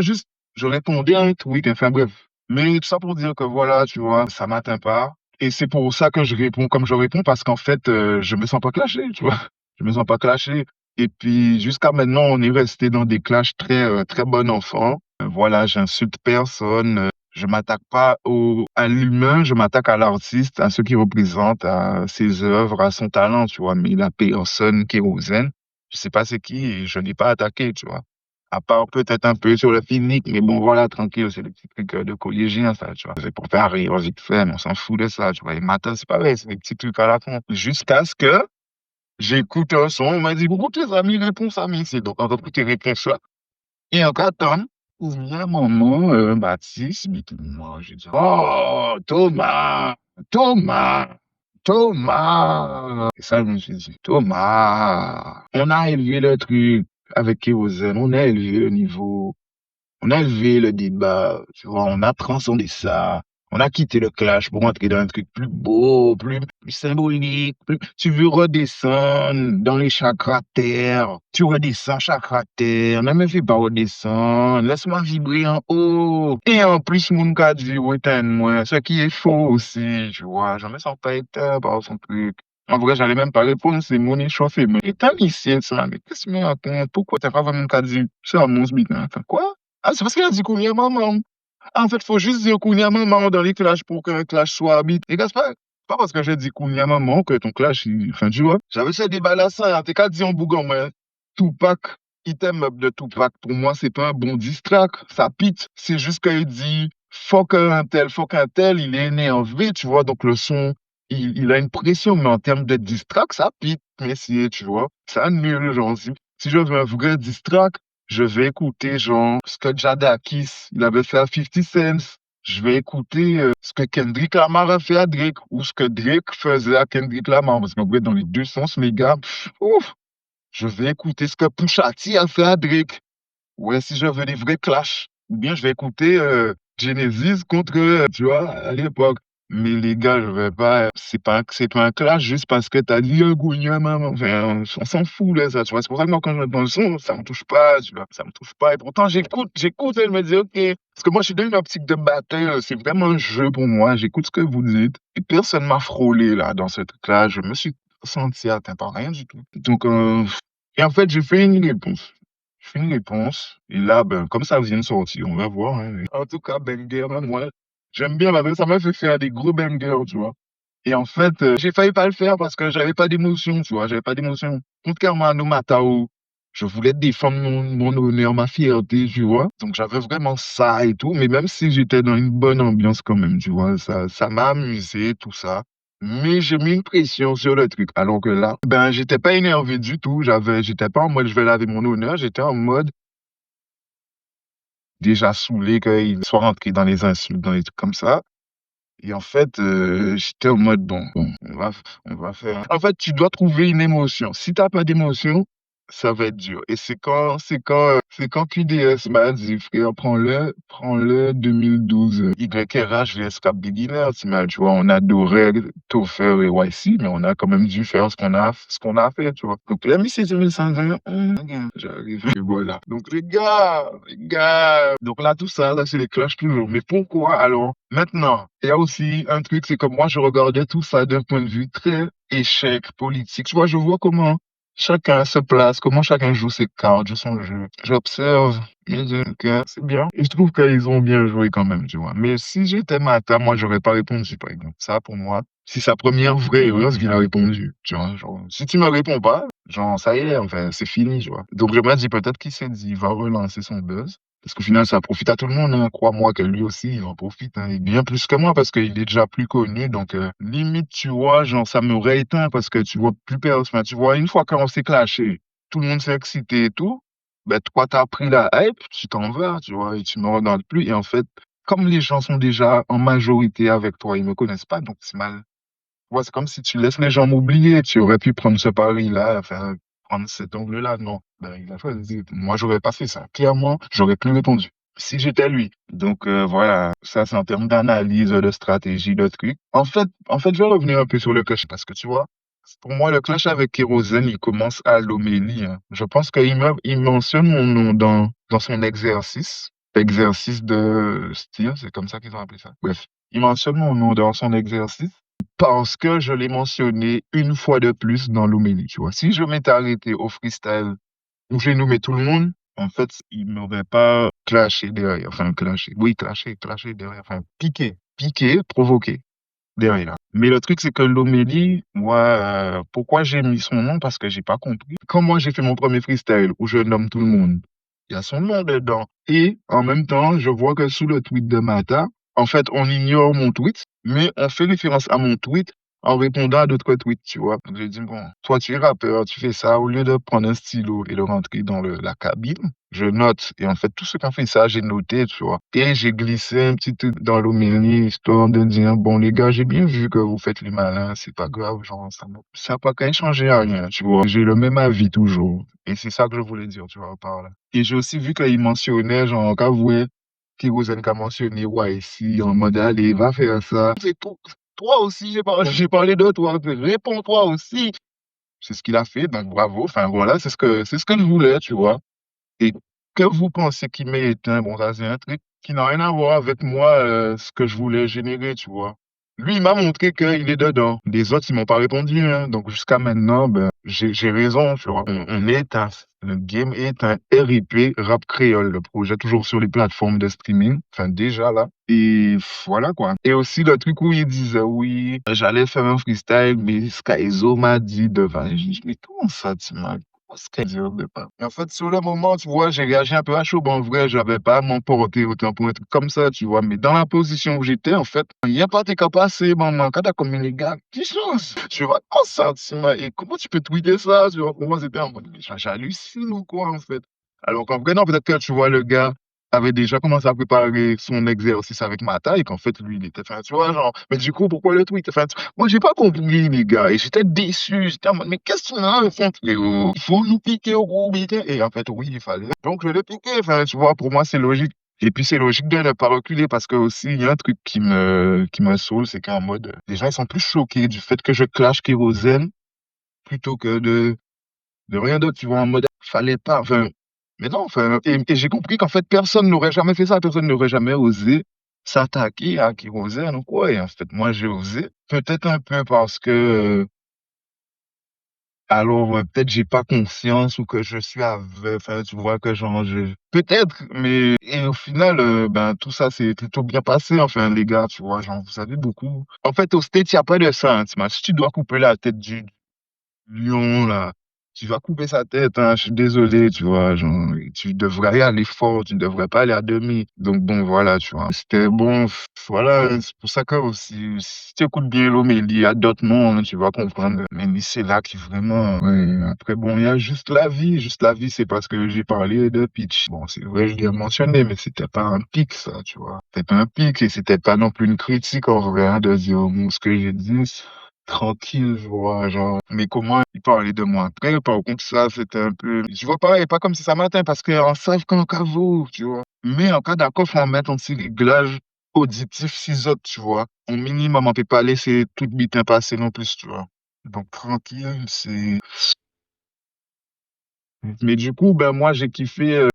juste, je répondais à un tweet, enfin bref. Mais tout ça pour dire que voilà, tu vois, ça m'atteint pas. Et c'est pour ça que je réponds comme je réponds parce qu'en fait, je me sens pas clashé, tu vois. Je me sens pas clashé. Et puis, jusqu'à maintenant, on est resté dans des clashs très bon enfant. Voilà, j'insulte personne. Je m'attaque pas à l'humain, je m'attaque à l'artiste, à ce qu'il représente, à ses œuvres, à son talent, tu vois. Mais la personne Kérosène, je sais pas c'est qui et je n'ai pas attaqué, tu vois. À part peut-être un peu sur le physique, mais bon, voilà, tranquille, c'est des petits trucs de collégiens, ça, tu vois. C'est pour faire rire vite fait, mais on s'en fout de ça, tu vois. Et matin, c'est pareil, c'est des petits trucs à la con. Jusqu'à ce que j'écoute un son, on m'a dit, beaucoup tes amis, réponds à c'est donc on écouter réponse là. Et en attendant, il y a un moment, Baptiste, mais moi, j'ai dit, oh, Thomas, Thomas, Thomas. Et ça, je me suis dit, Thomas, on a élevé le truc avec Kérosène, on a élevé le niveau. On a élevé le débat, tu vois, on a transcendé ça. On a quitté le clash pour entrer dans un truc plus beau, plus symbolique. Tu veux redescendre dans les chakras terre. Tu redescends chakra terre. Ne me fais pas redescendre. Laisse-moi vibrer en haut. Et en plus, mon cas dit, moi, ce qui est faux aussi, tu vois. Je me sens pas éteint par son truc. En vrai, j'allais même pas répondre, c'est mon échauffé. Mais étant ici, ça, mais qu'est-ce que tu me racontes? Pourquoi t'as pas vraiment cas dit? C'est un monstre, quoi? Ah, c'est parce qu'il a dit Kounia maman. Ah, en fait, il faut juste dire Kounia maman dans les clashs pour qu'un clash soit habité. Et c'est pas parce que j'ai dit Kounia maman que ton clash, enfin, tu vois. J'avais ce débat là, ça, t'es qu'à dire en bougon, mais Tupac, item up de Tupac, pour moi, c'est pas un bon distrack. Ça pite. C'est juste qu'il dit, faut qu'un tel, il est énervé, tu vois. Donc, le son, il a une pression, mais en termes de distrack, ça pite, messieurs, tu vois. Ça annule, genre, si je veux un vrai distrack, je vais écouter, genre, ce que Jadakis, il avait fait à 50 Cent. Je vais écouter ce que Kendrick Lamar a fait à Drake ou ce que Drake faisait à Kendrick Lamar. Parce qu'en vrai, dans les deux sens, les gars, ouf, je vais écouter ce que Pusha T a fait à Drake. Ouais, si je veux des vrais clashs. Ou bien je vais écouter Genesis contre, tu vois, à l'époque. Mais les gars, je vais pas, c'est pas un clash juste parce que t'as dit un gougnon, maman. Enfin, on s'en fout, là, ça, tu vois. C'est pour ça que moi, quand je dans le son, ça me touche pas, tu vois. Ça me touche pas. Et pourtant, j'écoute, et je me dis, OK. Parce que moi, je suis dans une optique de bataille, c'est vraiment un jeu pour moi. J'écoute ce que vous dites. Et personne m'a frôlé, là, dans ce truc-là. Je me suis senti atteint par rien du tout. Donc, et en fait, j'ai fait une réponse. Je fais une réponse, et là, ben, comme ça vient de sortir, on va voir, hein. En tout cas, banger, hein, moi, j'aime bien, ça m'a fait faire des gros bangers, tu vois. Et en fait, j'ai failli pas le faire parce que j'avais pas d'émotion, tu vois, j'avais pas d'émotion. Contrairement à No Matao, je voulais défendre mon honneur, ma fierté, tu vois. Donc j'avais vraiment ça et tout, mais même si j'étais dans une bonne ambiance quand même, tu vois, ça m'a amusé, tout ça. Mais j'ai mis une pression sur le truc. Alors que là, ben, j'étais pas énervé du tout. J'étais pas en mode je vais laver mon honneur. J'étais en mode déjà saoulé qu'il soit rentré dans les insultes, dans les trucs comme ça. Et en fait, j'étais en mode bon, on va faire. En fait, tu dois trouver une émotion. Si t'as pas d'émotion, ça va être dur. Et c'est quand QDS m'a dit, frère, prends-le 2012, YRH vs Cap Beginner, tu vois, on adorait Toffer et YC, mais on a quand même dû faire ce qu'on a fait, tu vois. Donc, la mis c'est 2120, j'arrive, et voilà. Donc, les gars, donc là, tout ça, là, c'est les clashs toujours. Mais pourquoi alors? Maintenant, il y a aussi un truc, c'est que moi, je regardais tout ça d'un point de vue très échec politique. Tu vois, je vois comment chacun se place, comment chacun joue ses cartes, joue son jeu. J'observe, et je dis que c'est bien. Et je trouve qu'ils ont bien joué quand même, tu vois. Mais si j'étais Mata, moi, j'aurais pas répondu, par exemple. Ça, pour moi, c'est sa première vraie erreur, ce qu'il a répondu. Tu vois, genre, si tu me réponds pas, genre, ça y est, enfin, c'est fini, tu vois. Donc, je me dis peut-être qu'il s'est dit, il va relancer son buzz. Parce qu'au final, ça profite à tout le monde, hein. Crois-moi que lui aussi, il en profite, hein. Et bien plus que moi, parce qu'il est déjà plus connu. Donc, limite, tu vois, genre, ça m'aurait éteint parce que tu vois plus personne. Enfin, tu vois, une fois qu'on s'est clashé, tout le monde s'est excité et tout, ben, toi, t'as pris la hype, tu t'en vas, tu vois, et tu me regardes plus. Et en fait, comme les gens sont déjà en majorité avec toi, ils me connaissent pas, donc c'est mal. Ouais, c'est comme si tu laisses les gens m'oublier. Tu aurais pu prendre ce pari-là, enfin, prendre cet angle-là. Non, ben, il a choisi. Moi, j'aurais pas fait ça. Clairement, j'aurais plus répondu. Si j'étais lui. Donc, voilà. Ça, c'est en termes d'analyse, de stratégie, de trucs. En fait, je vais revenir un peu sur le clash parce que tu vois, pour moi, le clash avec Kérosène, il commence à l'homélie, hein. Je pense il mentionne mon nom dans son exercice de style, c'est comme ça qu'ils ont appelé ça. Bref, il mentionne mon nom dans son exercice parce que je l'ai mentionné une fois de plus dans l'homélie, tu vois. Si je m'étais arrêté au freestyle où j'ai nommé tout le monde, en fait, il m'aurait pas clashé derrière. Enfin, clashé. Oui, clashé derrière. Enfin, piqué, provoqué derrière. Mais le truc, c'est que l'homélie, moi, pourquoi j'ai mis son nom? Parce que j'ai pas compris. Quand moi, j'ai fait mon premier freestyle où je nomme tout le monde, il y a son nom dedans. Et en même temps, je vois que sous le tweet de Mata, en fait, on ignore mon tweet, mais on fait référence à mon tweet en répondant à d'autres tweets, tu vois. Donc, j'ai dit, bon, toi, tu es rappeur, tu fais ça, au lieu de prendre un stylo et de rentrer dans la cabine, je note. Et en fait, tous ceux qui ont fait ça, j'ai noté, tu vois. Et j'ai glissé un petit truc dans l'homélie, histoire de dire, bon, les gars, j'ai bien vu que vous faites les malins, c'est pas grave, genre, ça n'a pas qu'à changer à rien, tu vois. J'ai le même avis toujours. Et c'est ça que je voulais dire, tu vois, par là. Et j'ai aussi vu qu'il mentionnait, genre, qu'avouer, Kérosène qui a mentionné, ouais, ici, en mode, allez, va faire ça. C'est tout. Toi aussi, j'ai parlé de toi. Réponds-toi aussi. C'est ce qu'il a fait, donc bravo. Enfin, voilà, c'est ce que je voulais, tu vois. Et que vous pensez qu'il m'ait éteint, bon, ça, c'est un truc qui n'a rien à voir avec moi, ce que je voulais générer, tu vois. Lui, il m'a montré qu'il est dedans. Les autres, ils m'ont pas répondu, hein. Donc, jusqu'à maintenant, ben, j'ai raison, tu vois. On est un, le game est un RIP, Rap Créole, le projet, toujours sur les plateformes de streaming. Enfin, déjà là. Et voilà, quoi. Et aussi, le truc où il disait, oui, j'allais faire un freestyle, mais Skyzo m'a dit devant. Et je dis, mais comment ça, tu m'as ce qu'elle dit au départ. En fait, sur le moment, tu vois, j'ai réagi un peu à chaud. Bon, en vrai, j'avais pas à m'emporter autant pour un truc comme ça, tu vois. Mais dans la position où j'étais, en fait, il n'y a pas de qu'à passer, maman. Quand t'as comme les gars, qui chose? Tu vois, oh, sentiment. Et comment tu peux tweeter ça? Tu vois, pour moi, c'était en mode, mais j'hallucine ou quoi, en fait? Alors qu'en vrai, non, peut-être que tu vois, le gars avait déjà commencé à préparer son exercice avec ma taille, qu'en fait, lui, il était, enfin, tu vois, genre, mais du coup, pourquoi le tweet? Enfin, moi, j'ai pas compris, les gars, et j'étais déçu, j'étais en mode, mais qu'est-ce qu'on a fait, frérot? Il faut nous piquer au gros bité. Et en fait, oui, il fallait. Donc, je l'ai piqué, enfin, tu vois, pour moi, c'est logique. Et puis, c'est logique de ne pas reculer parce que aussi, il y a un truc qui me saoule, c'est qu'en mode, les gens, ils sont plus choqués du fait que je clash Kérosène plutôt que de rien d'autre, tu vois, en mode, fallait pas, enfin, mais non, enfin, et j'ai compris qu'en fait, personne n'aurait jamais fait ça, personne n'aurait jamais osé s'attaquer à Kérosène ou quoi, et en fait, moi, j'ai osé, peut-être un peu parce que, alors, peut-être j'ai pas conscience ou que je suis aveugle, enfin, tu vois, que genre, peut-être, mais, et au final, ben, tout ça s'est plutôt bien passé, enfin, les gars, tu vois, genre, vous savez beaucoup. En fait, au States, il n'y a pas de ça, hein, si tu dois couper la tête du lion, là, tu vas couper sa tête, hein, je suis désolé, tu vois, genre, tu devrais aller fort, tu ne devrais pas aller à demi. Donc bon, voilà, tu vois. C'était bon, voilà, c'est pour ça que aussi, si tu écoutes bien l'homélie, il y a d'autres noms, hein, tu vas comprendre. Mais c'est là qui vraiment, ouais, après bon, il y a juste la vie, c'est parce que j'ai parlé de pitch. Bon, c'est vrai, je l'ai mentionné, mais c'était pas un pic, ça, tu vois. C'était pas un pic et c'était pas non plus une critique en vrai, hein, de dire, bon, ce que j'ai dit, tranquille, je vois, genre, mais comment il parlait de moi après, par contre, ça, c'était un peu, je vois pareil, pas comme si ça m'atteint, parce qu'en savent qu'en cas vous, tu vois. Mais en cas d'accord, faut en mettre un petit réglage auditif, six autres, tu vois. Au minimum, on peut pas laisser toute bite passer non plus, tu vois. Donc, tranquille, c'est, mais du coup, ben moi j'ai kiffé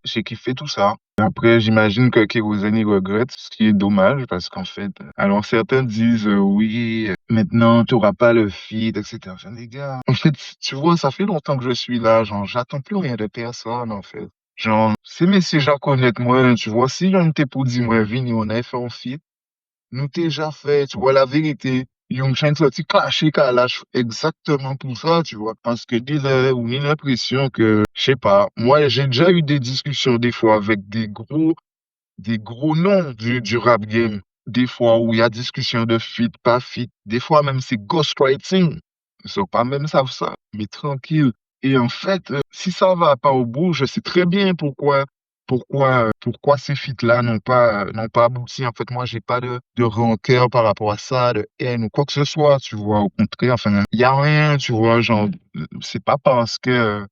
tout ça. Après, j'imagine que Kérosène il regrette, ce qui est dommage parce qu'en fait, alors certains disent oui, maintenant tu auras pas le feed, etc. Enfin, les gars, en fait, tu vois, ça fait longtemps que je suis là, genre j'attends plus rien de personne en fait. Genre, c'est mes si gens connaissent moi, tu vois, si j'en étais pour dire moi, Vini, on a fait un feed, nous t'ai déjà fait, tu vois, la vérité. Yung chen sorti clasher kalash exactement pour ça, tu vois. Parce que on a l'impression que, je sais pas, moi j'ai déjà eu des discussions des fois avec des gros noms du rap game. Des fois où il y a discussion de fit, pas fit. Des fois même c'est ghostwriting. Ils sont pas même savent ça, mais tranquille. Et en fait, si ça va pas au bout, je sais très bien pourquoi ces feats-là n'ont pas abouti. En fait, moi, j'ai pas de rancœur par rapport à ça, de haine ou quoi que ce soit, tu vois. Au contraire, enfin, il y a rien, tu vois, genre, c'est pas parce que,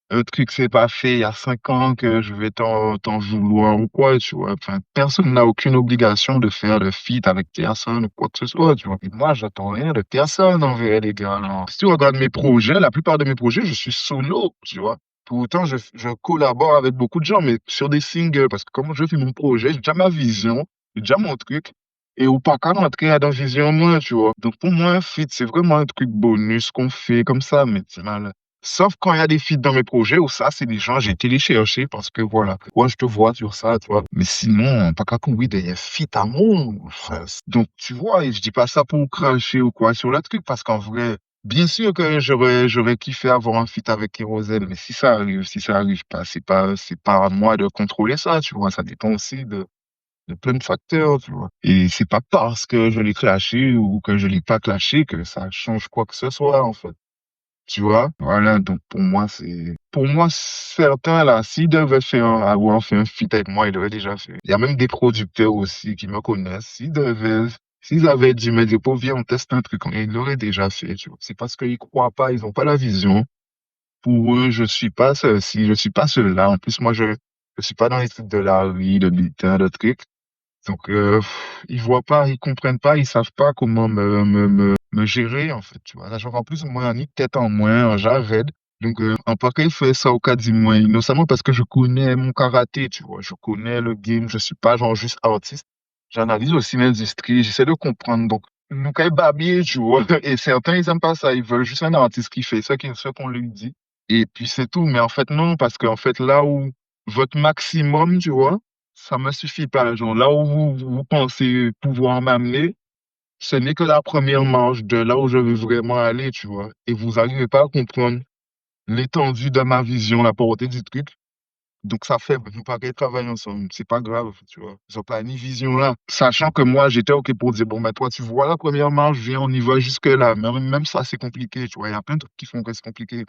un truc s'est pas fait il y a 5 ans que je vais t'en vouloir ou quoi, tu vois. Enfin, personne n'a aucune obligation de faire de feat avec personne ou quoi que ce soit, tu vois. Et moi, j'attends rien de personne en vrai, les gars. Genre, si tu regardes mes projets, la plupart de mes projets, je suis solo, tu vois. Pourtant, je collabore avec beaucoup de gens, mais sur des singles, parce que comment je fais mon projet, j'ai déjà ma vision, j'ai déjà mon truc. Et ou pas qu'à rentrer à dans vision moi, tu vois. Donc pour moi, un feat, c'est vraiment un truc bonus qu'on fait comme ça, mais c'est mal. Sauf quand il y a des feats dans mes projets où ça, c'est des gens, j'ai téléchargé parce que voilà, moi je te vois sur ça, tu vois. Mais sinon, pas qu'à oui, des feats à moi. Enfin, donc, tu vois, et je dis pas ça pour cracher ou quoi sur le truc, parce qu'en vrai, bien sûr que j'aurais kiffé avoir un feat avec Kérosène, mais si ça arrive pas, c'est pas à moi de contrôler ça, tu vois. Ça dépend aussi de plein de facteurs, tu vois. Et c'est pas parce que je l'ai clashé ou que je l'ai pas clashé que ça change quoi que ce soit, en fait. Tu vois? Voilà, donc pour moi, certains là, s'ils devaient avoir fait un feat avec moi, ils l'auraient déjà fait. Il y a même des producteurs aussi qui me connaissent. S'ils avaient dit, mais pour viens, on teste un truc, ils l'auraient déjà fait, tu vois. C'est parce qu'ils croient pas, ils ont pas la vision. Pour eux, je suis pas ceci, je suis pas cela. En plus, moi, je suis pas dans les trucs de la rue, de bulletin, de trucs. Donc, ils voient pas, ils comprennent pas, ils savent pas comment me gérer, en fait, tu vois. Là, genre, en plus, moi, ni tête en moins, j'arrête. Donc, en pas qu'il fait ça au cas du moins, innocemment parce que je connais mon karaté, tu vois. Je connais le game, je suis pas genre juste artiste. J'analyse aussi l'industrie, j'essaie de comprendre. Donc, nous, quand babiller, tu vois. Et certains, ils aiment pas ça, ils veulent juste un artiste qui fait ça, ce qu'on lui dit. Et puis, c'est tout. Mais en fait, non, parce qu'en fait, là où votre maximum, tu vois, ça me suffit pas. Genre, là où vous pensez pouvoir m'amener, ce n'est que la première marche de là où je veux vraiment aller, tu vois. Et vous n'arrivez pas à comprendre l'étendue de ma vision, la portée du truc. Donc, ça fait, nous pas qu'à travailler ensemble. C'est pas grave, tu vois. Ils ont pas ni vision là. Sachant que moi, j'étais OK pour dire, bon, ben, toi, tu vois la première marche, viens, on y va jusque là. Mais même ça, c'est compliqué, tu vois. Il y a plein de trucs qui font que c'est compliqué.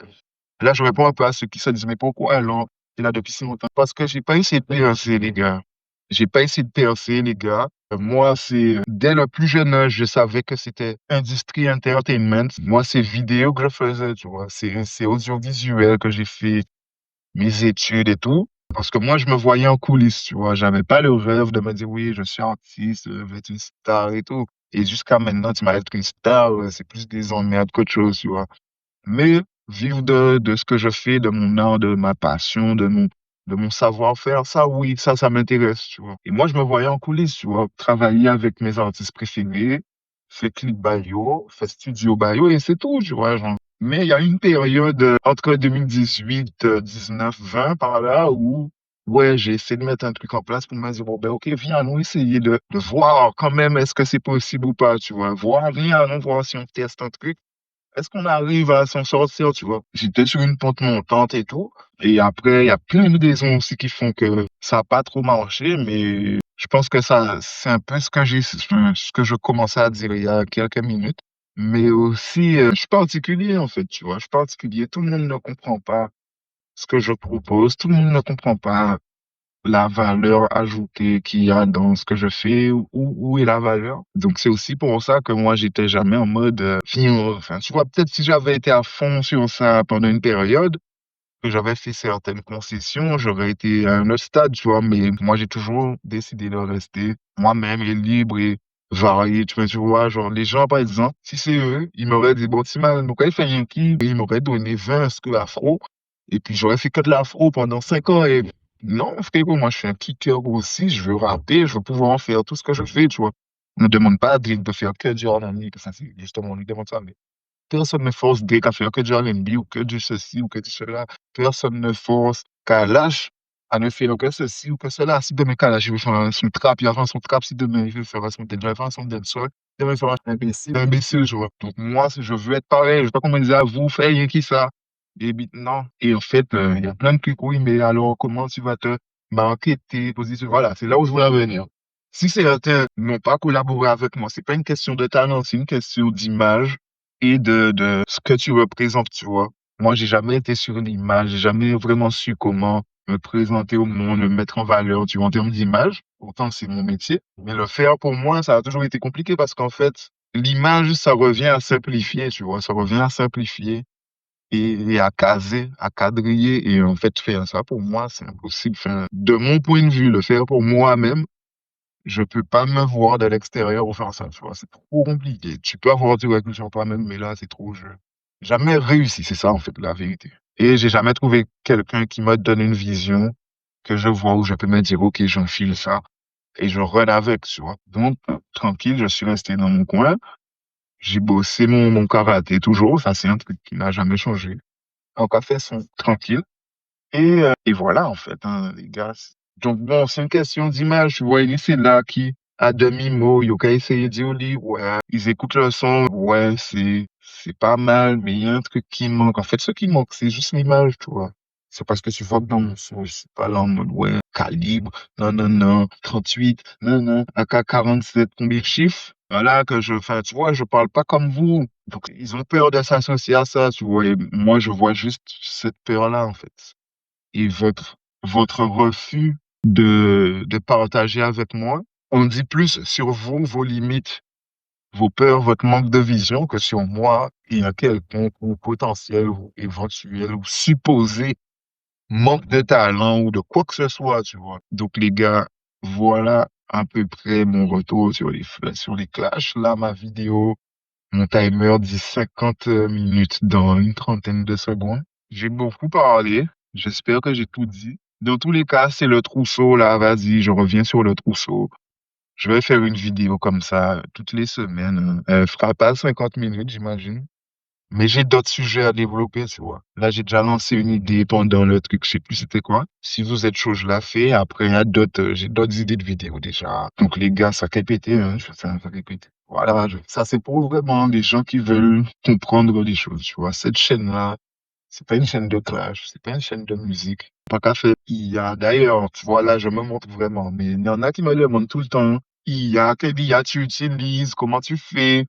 Là, je réponds un peu à ceux qui se disent, mais pourquoi alors? Il est là depuis si longtemps. Parce que j'ai pas essayé de percer, les gars. J'ai pas essayé de percer, les gars. Moi, dès le plus jeune âge, je savais que c'était industrie entertainment. Moi, c'est vidéo que je faisais, tu vois. C'est audiovisuel que j'ai fait mes études et tout. Parce que moi, je me voyais en coulisses, tu vois. J'avais pas le rêve de me dire, oui, je suis artiste, je vais être une star et tout. Et jusqu'à maintenant, tu m'as être une star, c'est plus des emmerdes qu'autre chose, tu vois. Mais vivre de ce que je fais, de mon art, de ma passion, de mon savoir-faire, ça, oui, ça m'intéresse, tu vois. Et moi, je me voyais en coulisses, tu vois, travailler avec mes artistes préférés, faire clip bio, faire studio bio, et c'est tout, tu vois, genre. Mais il y a une période entre 2018, 19, 20, par là, où, ouais, j'ai essayé de mettre un truc en place pour me dire, bon, ben, ok, viens, nous essayer de voir quand même est-ce que c'est possible ou pas, tu vois. Voir, viens, nous voir si on teste un truc. est-ce qu'on arrive à s'en sortir, tu vois? J'étais sur une pente montante et tout. Et après, il y a plein de raisons aussi qui font que ça a pas trop marché, mais je pense que ça, c'est un peu ce que je commençais à dire il y a quelques minutes. Mais aussi, je suis particulier, en fait, tu vois. Je suis particulier. Tout le monde ne comprend pas ce que je propose. Tout le monde ne comprend pas la valeur ajoutée qu'il y a dans ce que je fais, où est la valeur. Donc c'est aussi pour ça que moi j'étais jamais en mode enfin tu vois, peut-être si j'avais été à fond sur ça pendant une période, que j'avais fait certaines concessions, j'aurais été à un autre stade, tu vois, mais moi j'ai toujours décidé de rester moi-même et libre et varié, tu vois, genre les gens par exemple, si c'est eux, ils m'auraient dit bon Timan, donc il fait rien qui, ils m'auraient donné 20 ce que l'afro, et puis j'aurais fait que de l'afro pendant 5 ans et non frérot, moi je suis un kicker aussi, je veux rapper, je veux pouvoir en faire tout ce que je fais, tu vois. On ne demande pas à Drake de faire que du R&B, que ça c'est justement on lui demande ça, mais personne ne force Drake à faire que du R&B ou que du ceci ou que du cela. Personne ne force Kalash à ne faire que ceci ou que cela. Si demain Kalash il veut faire son trap, il va faire son trap. Si demain il veut faire son dead, il va faire son dancehall. Demain il fera un imbécile, je vois. Donc moi, je veux être pareil. Je veux pas qu'on me dise, ah, vous faites rien qui ça. Et puis, non. Et en fait, il y a plein de trucs, oui, mais alors comment tu vas te marketer, positionner? Voilà, c'est là où je voulais venir. Si certains n'ont pas collaboré avec moi, c'est pas une question de talent, c'est une question d'image et de ce que tu représentes, tu vois. Moi, j'ai jamais été sur une image, j'ai jamais vraiment su comment me présenter au monde, me mettre en valeur, tu vois, en termes d'image. Pourtant, c'est mon métier. Mais le faire, pour moi, ça a toujours été compliqué parce qu'en fait, l'image, ça revient à simplifier, tu vois, ça revient à simplifier et à caser, à quadriller. Et en fait, faire ça, pour moi, c'est impossible. Enfin, de mon point de vue, le faire pour moi-même, je peux pas me voir de l'extérieur ou faire ça, tu vois, c'est trop compliqué. Tu peux avoir du recul sur toi-même, mais là, c'est trop, je jamais réussi, c'est ça, en fait, la vérité. Et j'ai jamais trouvé quelqu'un qui me donne une vision que je vois où je peux me dire, OK, j'enfile ça et je run avec, tu vois. Donc, tranquille, je suis resté dans mon coin. J'ai bossé mon karaté toujours. Ça, c'est un truc qui n'a jamais changé. En café, sont tranquille. Et voilà, en fait, hein, les gars. Donc, bon, c'est une question d'image. Tu vois, c'est là qui, à demi-mot, il y a essayé de dire, lui, ouais, ils écoutent le son, ouais, c'est pas mal, mais il y a un truc qui manque. En fait, ce qui manque, c'est juste l'image, tu vois. C'est parce que tu vois que dans mon son, je suis pas là en mode, ouais, calibre, non, non, non, 38, non, non, AK-47, combien de chiffres? Voilà, enfin, tu vois, je parle pas comme vous. Donc, ils ont peur de s'associer à ça, tu vois. Et moi, je vois juste cette peur-là, en fait et votre refus de partager avec moi. On dit plus sur vous, vos limites, vos peurs, votre manque de vision que sur moi et un quelconque ou potentiel ou éventuel ou supposé manque de talent ou de quoi que ce soit, tu vois. Donc, les gars, voilà à peu près mon retour sur les clashs. Là, ma vidéo, mon timer dit 50 minutes dans une trentaine de secondes. J'ai beaucoup parlé. J'espère que j'ai tout dit. Dans tous les cas, c'est le trousseau, là. Vas-y, je reviens sur le trousseau. Je vais faire une vidéo comme ça toutes les semaines, hein. Elle fera pas 50 minutes, j'imagine. Mais j'ai d'autres sujets à développer, tu vois. Là, j'ai déjà lancé une idée pendant le truc, je sais plus c'était quoi. Si vous êtes chaud, je la fais. Après, il y a j'ai d'autres idées de vidéos déjà. Donc, les gars, ça répéter, hein. Je fais ça répéter. Voilà, ça c'est pour vraiment les gens qui veulent comprendre les choses, tu vois. Cette chaîne-là, c'est pas une chaîne de clash, c'est pas une chaîne de musique. Pas qu'à faire IA. D'ailleurs, tu vois, là, je me montre vraiment. Mais il y en a qui me demandent tout le temps, IA, quel IA tu utilises, comment tu fais?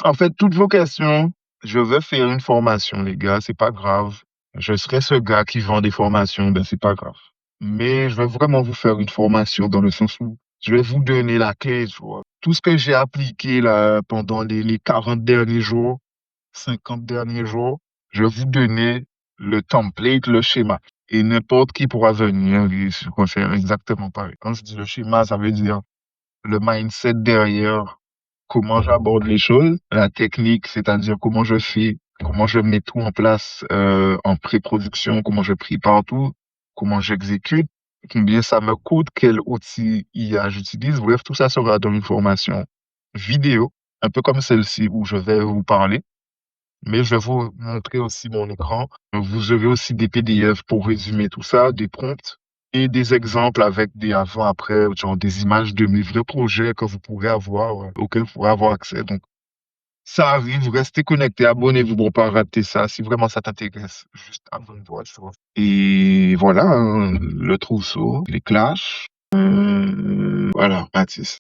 En fait, toutes vos questions, je veux faire une formation, les gars, c'est pas grave. Je serai ce gars qui vend des formations, ben c'est pas grave. Mais je vais vraiment vous faire une formation dans le sens où je vais vous donner la clé, tu vois. Tout ce que j'ai appliqué là pendant les 40 derniers jours, 50 derniers jours, je vais vous donner le template, le schéma. Et n'importe qui pourra venir et se faire exactement pareil. Quand je dis le schéma, ça veut dire le mindset derrière comment j'aborde les choses, la technique, c'est-à-dire comment je fais, comment je mets tout en place en pré-production, comment je prépare tout, comment j'exécute, combien ça me coûte, quel outil IA j'utilise. Bref, tout ça sera dans une formation vidéo, un peu comme celle-ci où je vais vous parler, mais je vais vous montrer aussi mon écran. Vous aurez aussi des PDF pour résumer tout ça, des prompts et des exemples avec des avant-après, genre des images de mes vrais projets que vous pourrez avoir, auxquels vous pourrez avoir accès. Donc, Ça arrive, restez connectés, abonnez-vous pour pas rater ça, si vraiment ça t'intéresse. Juste abonne-toi, tu vois. Et voilà, le trousseau, les clashs. Voilà, Mathis.